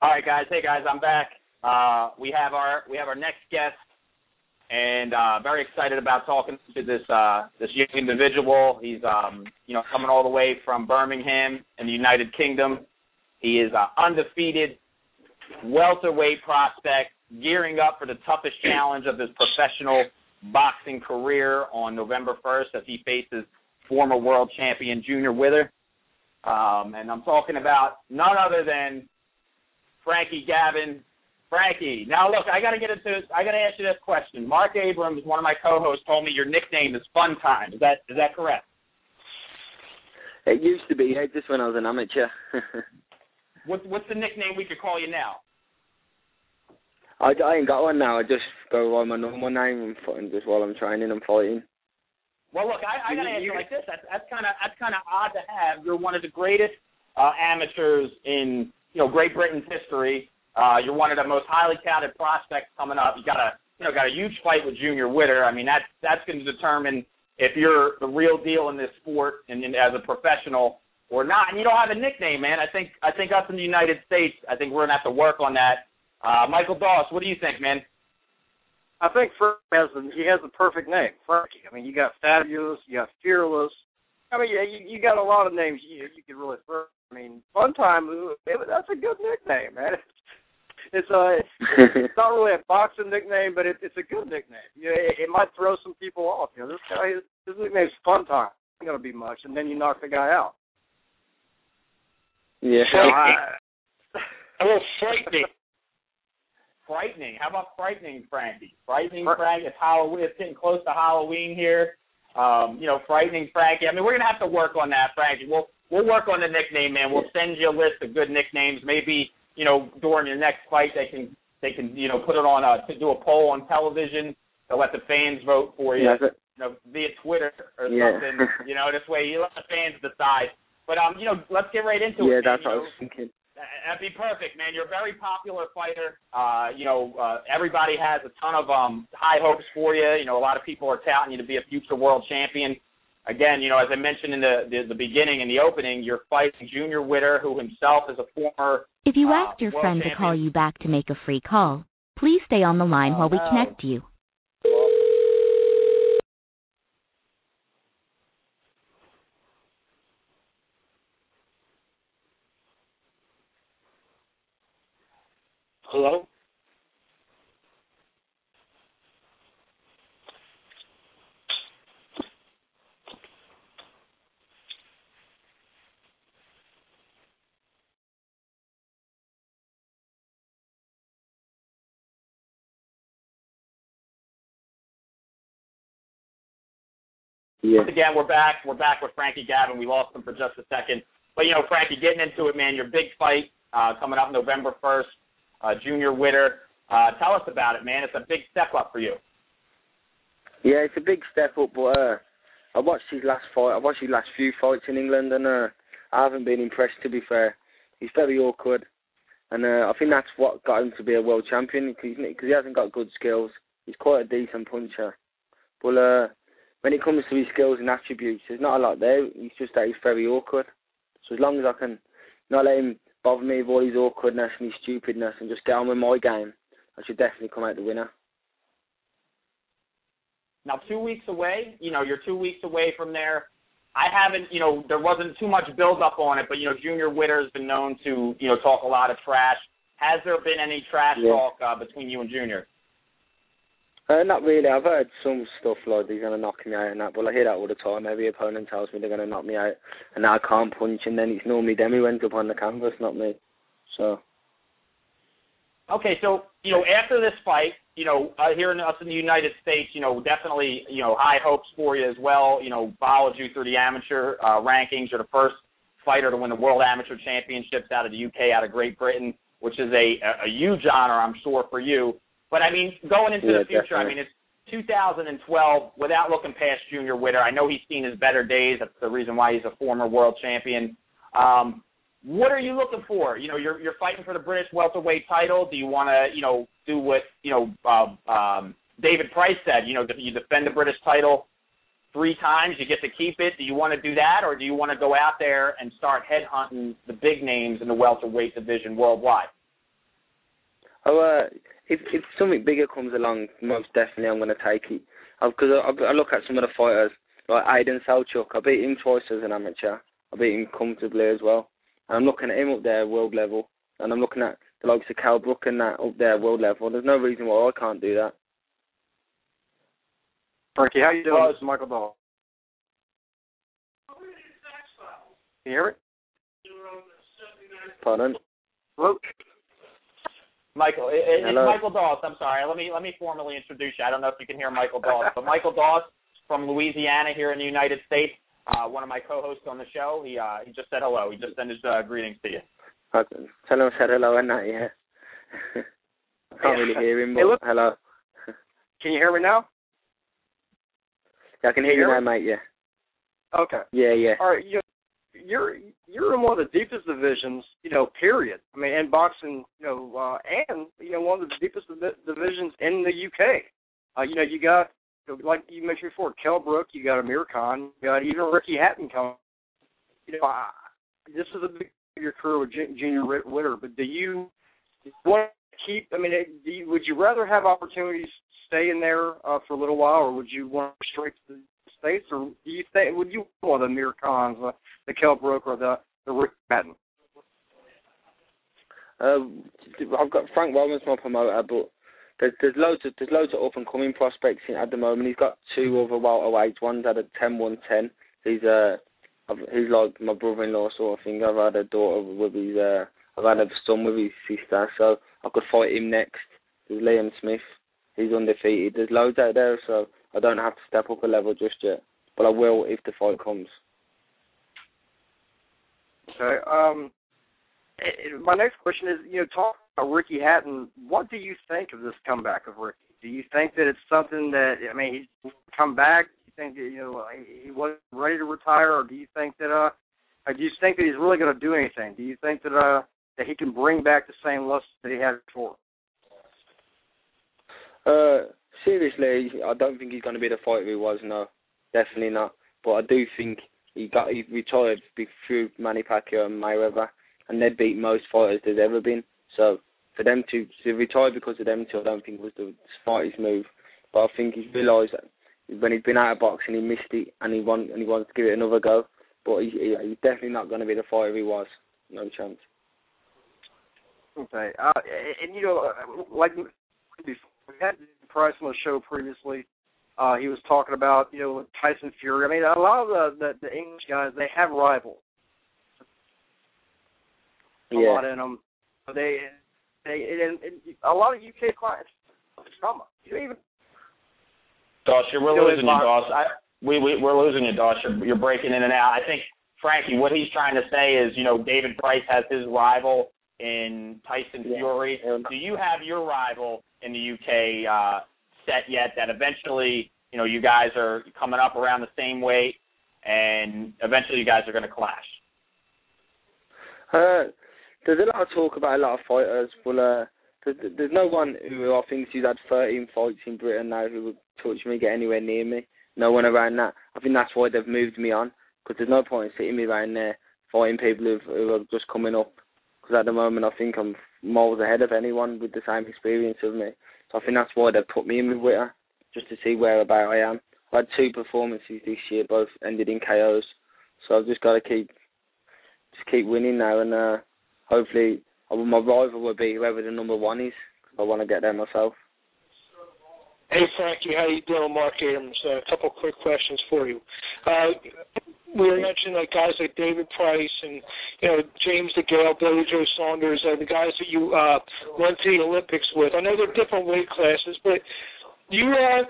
All right, guys. Hey, guys, I'm back. We have our next guest, and very excited about talking to this young individual. He's coming all the way from Birmingham in the United Kingdom. He is undefeated welterweight prospect, gearing up for the toughest challenge of his professional boxing career on November 1st as he faces former world champion Junior Witter. And I'm talking about none other than Frankie Gavin. Frankie, now look, I got to ask you this question. Mark Abrams, one of my co-hosts, told me your nickname is Fun Time. Is that correct? It used to be, just when I was an amateur. What's the nickname we could call you now? I ain't got one now. I just go by my normal name and just while I'm training and fighting. Well, look, I got to ask you like this. That's kind of odd to have. You're one of the greatest amateurs in Great Britain's history. You're one of the most highly touted prospects coming up. You got a huge fight with Junior Witter. I mean, that's going to determine if you're the real deal in this sport and as a professional or not. And you don't have a nickname, man. I think us in the United States, I think we're going to have to work on that. Michael Doss, what do you think, man? I think he has the perfect name, Frankie. I mean, you got Fabulous, you got Fearless. I mean, you got a lot of names you could really throw. I mean, Fun Time, that's a good nickname, man. It's not really a boxing nickname, but it's a good nickname. It might throw some people off. This guy, his nickname's Fun Time. It's not going to be much, and then you knock the guy out. Yeah. A little frightening. How about frightening, Frankie? Frightening, Frankie. It's Halloween. It's getting close to Halloween here. Frightening, Frankie. I mean, we're gonna have to work on that, Frankie. We'll work on the nickname, man. We'll send you a list of good nicknames. Maybe during your next fight they can put it on to do a poll on television to let the fans vote for you. Via Twitter or something. This way you let the fans decide. But let's get right into it. Yeah, that's what I was thinking. That'd be perfect, man. You're a very popular fighter. Everybody has a ton of high hopes for you. A lot of people are touting you to be a future world champion. Again, as I mentioned in the beginning, in the opening, you're fighting Junior Witter, who himself is a former If you asked your friend to call you back to make a free call, please stay on the line while we connect you. Hello? Yeah. Once again, we're back. We're back with Frankie Gavin. We lost him for just a second. But, Frankie, getting into it, man, your big fight coming up November 1st, Junior Witter. Tell us about it, man. It's a big step up for you. Yeah, it's a big step up, but I watched his last fight. I watched his last few fights in England, and I haven't been impressed, to be fair. He's very awkward, and I think that's what got him to be a world champion, because he hasn't got good skills. He's quite a decent puncher. But when it comes to his skills and attributes, there's not a lot there. It's just that he's very awkward. So as long as I can not let him bother me with all his awkwardness and his stupidness and just get on with my game, I should definitely come out the winner. Now, 2 weeks away, you're 2 weeks away from there. I haven't, there wasn't too much build-up on it, but, Junior Witter has been known to, talk a lot of trash. Has there been any trash talk between you and Junior? Not really. I've heard some stuff like he's going to knock me out and that, but I hear that all the time. Every opponent tells me they're going to knock me out and I can't punch, and then it's normally them who ends up on the canvas, not me. So. Okay, so, after this fight, here in the United States, definitely, high hopes for you as well. Followed you through the amateur rankings. You're the first fighter to win the World Amateur Championships out of the UK, out of Great Britain, which is a huge honor, I'm sure, for you. But, I mean, going into the future, definitely. I mean, it's 2012, without looking past Junior Witter. I know he's seen his better days. That's the reason why he's a former world champion. What are you looking for? You're fighting for the British welterweight title. Do you want to, do what, David Price said, you defend the British title 3 times, you get to keep it. Do you want to do that, or do you want to go out there and start headhunting the big names in the welterweight division worldwide? If something bigger comes along, most definitely I'm going to take it. Because I look at some of the fighters, like Aiden Selchuk. I beat him twice as an amateur. I beat him comfortably as well. And I'm looking at him up there world level. And I'm looking at the likes of Cal Brook and that up there world level. There's no reason why I can't do that. Frankie, how you doing? This is Michael Dahl. Can you hear me? Pardon? Hello? Michael, it's Michael Dawes. I'm sorry. Let me formally introduce you. I don't know if you can hear Michael Dawes, but Michael Dawes from Louisiana here in the United States. One of my co-hosts on the show. He just said hello. He just sent his greetings to you. Okay. Tell him I said hello and that, yeah. I can't really hear him, but hello. Can you hear me now? Yeah, I can hear you now, mate, yeah. Okay. Yeah. All right, you're in one of the deepest divisions, period. I mean, in boxing, and one of the deepest divisions in the UK. You got, like you mentioned before, Kell Brook, you got Amir Khan, you got even Ricky Hatton coming. This is a big your career with Junior Witter, but do you want to keep? I mean, would you rather have opportunities stay in there for a little while, or would you want to straight to the States, or do you think would you want the Amir Khans, the Kell Brook, or the Rick Patton? I've got Frank Wellman's my promoter, but there's loads of up and coming prospects at the moment. He's got two other welterweights. One's at a 10-110. He's like my brother-in-law sort of thing. I've had a daughter with his. I've had a son with his sister, so I could fight him next. There's Liam Smith. He's undefeated. There's loads out there, so I don't have to step up a level just yet. But I will if the fight comes. Okay. My next question is, talking about Ricky Hatton, what do you think of this comeback of Ricky? Do you think that it's something that, he's come back? Do you think that, he wasn't ready to retire, or do you think that he's really going to do anything? Do you think that he can bring back the same lust that he had before? Seriously, I don't think he's going to be the fighter he was. No, definitely not. But I do think he retired through Manny Pacquiao and Mayweather, and they beat most fighters there's ever been. So for them to retire because of them two, I don't think was the smartest move. But I think he's realised that when he's been out of boxing, he missed it, and he wants to give it another go. But he's definitely not going to be the fighter he was. No chance. Okay, like we had Price on the show previously. He was talking about Tyson Fury. I mean, a lot of the English guys, they have rivals. A lot in them. They a lot of UK clients. Doss, we're losing you, Doss. We're losing you, Doss. You're breaking in and out. I think, Frankie, what he's trying to say is, David Price has his rival in Tyson Fury. Do you have your rival in the UK set yet that eventually, you guys are coming up around the same weight and eventually you guys are going to clash? There's a lot of talk about a lot of fighters. Well, there's no one who I think who's had 13 fights in Britain now who would touch me, get anywhere near me. No one around that. I think that's why they've moved me on, because there's no point in sitting me around there fighting people who are just coming up. Because at the moment I think I'm miles ahead of anyone with the same experience of me. So I think that's why they've put me in with Witter, just to see whereabout I am. I had 2 performances this year, both ended in KOs. So I've just got to keep winning now, and hopefully my rival will be whoever the number 1 is, because I want to get there myself. Hey, Frankie, how you doing? Mark Adams. A couple quick questions for you. We were mentioning guys like David Price and James DeGale, Billy Joe Saunders, the guys that you went to the Olympics with. I know they're different weight classes, but you try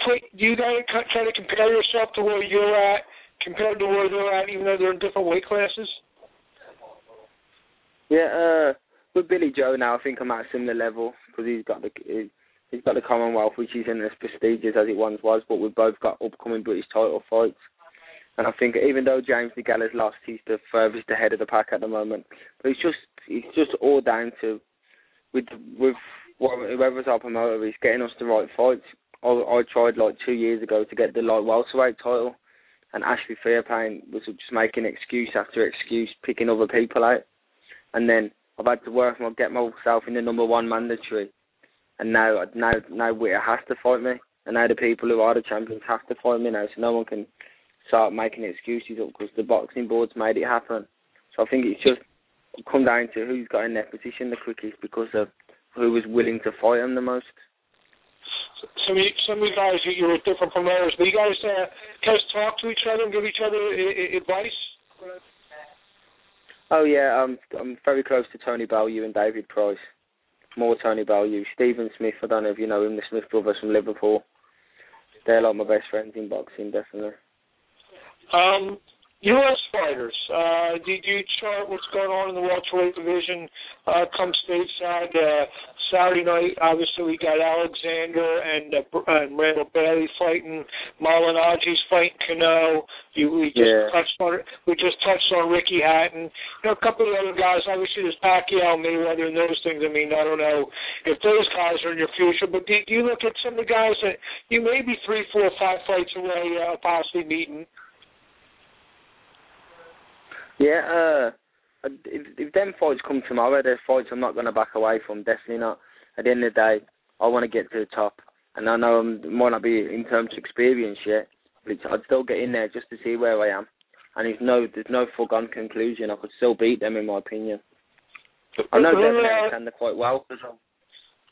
to compare yourself to where you're at compared to where they're at, even though they're in different weight classes? Yeah, with Billy Joe now, I think I'm at a similar level, because he's got the Commonwealth, which isn't as prestigious as it once was, but we've both got upcoming British title fights. And I think even though James DeGale has lost, he's the furthest ahead of the pack at the moment. But it's just all down to with whoever's our promoter is getting us the right fights. I tried 2 years ago to get the light welterweight title, and Ashley Fairpain was just making excuse after excuse, picking other people out. And then I've had to work and get myself in the number 1 mandatory, and now Witter has to fight me, and now the people who are the champions have to fight me now, so no one can start making excuses up because the boxing board's made it happen. So I think it's just come down to who's got in their position the quickest because of who was willing to fight them the most. Some of you guys, you were different promoters, but you guys talk to each other and give each other advice? Oh yeah, I'm very close to Tony Bellew and David Price. More Tony Bellew. Stephen Smith, I don't know if you know him, the Smith brothers from Liverpool. They're like my best friends in boxing, definitely. U.S. fighters, do you chart what's going on in the welterweight division come stateside? Saturday night, obviously, we got Alexander and Randall Bailey fighting. Malinagi's fighting Cano. We just touched on Ricky Hatton. A couple of other guys. Obviously, there's Pacquiao, Mayweather, and those things. I mean, I don't know if those guys are in your future, but do you look at some of the guys that you may be 3, 4, 5 fights away possibly meeting? Yeah, if them fights come tomorrow, they're fights I'm not going to back away from, definitely not. At the end of the day, I want to get to the top. And I know I might not be in terms of experience yet, but I'd still get in there just to see where I am. And there's no foregone conclusion. I could still beat them, in my opinion. I know Devin Alexander quite well, because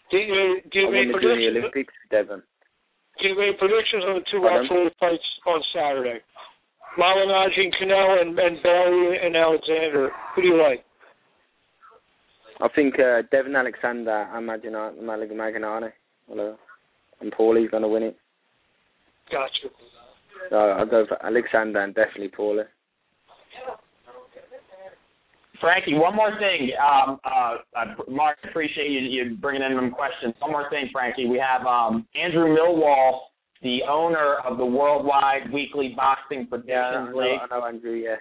do you make predictions? The Olympics, Devin. Do you make predictions on the 2 welterweight fights on Saturday? Malinagi and Cano and Bailey and Alexander. Who do you like? I think Devin Alexander and Maganani. And Paulie's going to win it. Gotcha. So I'll go for Alexander and definitely Paulie. Frankie, one more thing. Mark, appreciate you bringing in some questions. One more thing, Frankie. We have Andrew Millwall, the owner of the Worldwide Weekly Boxing Predictions League. I know Andrew, yeah.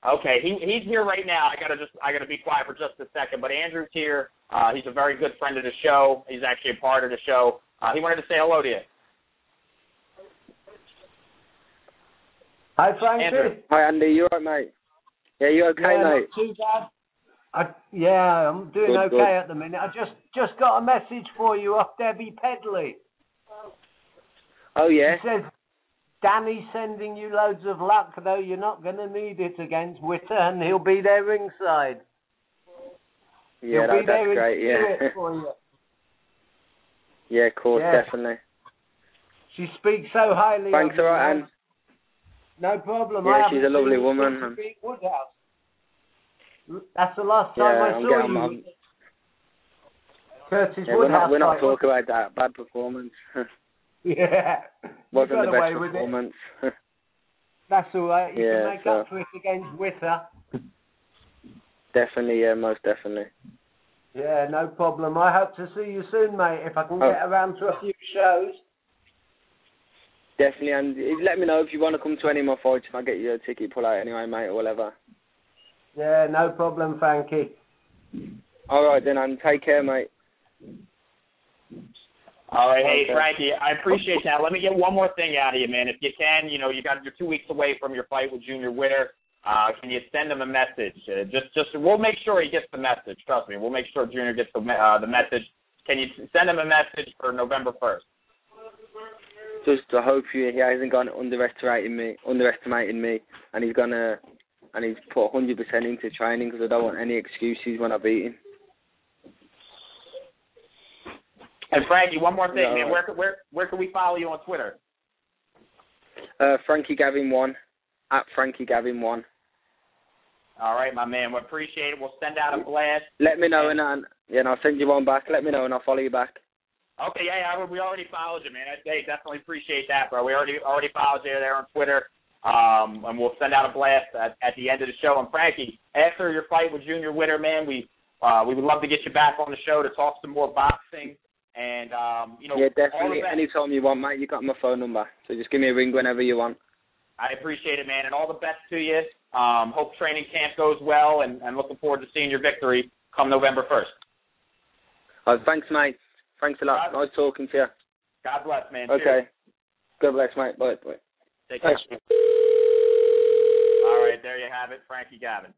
Okay, he's here right now. I gotta be quiet for just a second. But Andrew's here. He's a very good friend of the show. He's actually a part of the show. He wanted to say hello to you. Hi, Frankie. Andrew. Hi, Andy. You all right, mate? Yeah, you okay, mate? Not too bad. I'm doing good, okay at the minute. I just got a message for you off Debbie Pedley. Oh, yeah? She says, Danny's sending you loads of luck, though you're not going to need it against Witter, and he'll be there ringside. Yeah, that's great, yeah. For you. Yeah, of course, definitely. She speaks so highly Thanks, of you. all right, Anne. No problem. Yeah, she's a lovely woman. That's the last time I saw you. Curtis Woodhouse. We're not talking about that. Bad performance. Yeah. Wasn't the best performance. That's all right. You can make up for it against Witter. Definitely, yeah, most definitely. Yeah, no problem. I hope to see you soon, mate, if I can get around to a few shows. Definitely, and let me know if you want to come to any of my fights, and I'll get you a ticket pull out anyway, mate, or whatever. Yeah, no problem, Frankie. All right, then, and take care, mate. All right, hey, Frankie, I appreciate that. Let me get one more thing out of you, man. If you can, you're 2 weeks away from your fight with Junior Witter. Can you send him a message? We'll make sure he gets the message. Trust me, we'll make sure Junior gets the message. Can you send him a message for November 1st? Just to hope he hasn't gone underestimating me, and he's put 100% into training because I don't want any excuses when I beat him. And Frankie, one more thing, man. Where can we follow you on Twitter? Frankie Gavin 1 at Frankie Gavin 1. All right, my man. We appreciate it. We'll send out a blast. Let me know, and I'll send you one back. Let me know, and I'll follow you back. Okay, yeah, we already followed you, man. Hey, definitely appreciate that, bro. We already followed you there on Twitter, and we'll send out a blast at the end of the show. And Frankie, after your fight with Junior Witter, man, we would love to get you back on the show to talk some more boxing. And yeah, definitely. Anytime you want, mate. You got my phone number, so just give me a ring whenever you want. I appreciate it, man, and all the best to you. Hope training camp goes well, and looking forward to seeing your victory come November 1st. Thanks, mate. Thanks a lot. Nice talking to you. God bless, man. Okay. Cheers. God bless, mate. Bye. Take care. All right, there you have it, Frankie Gavin.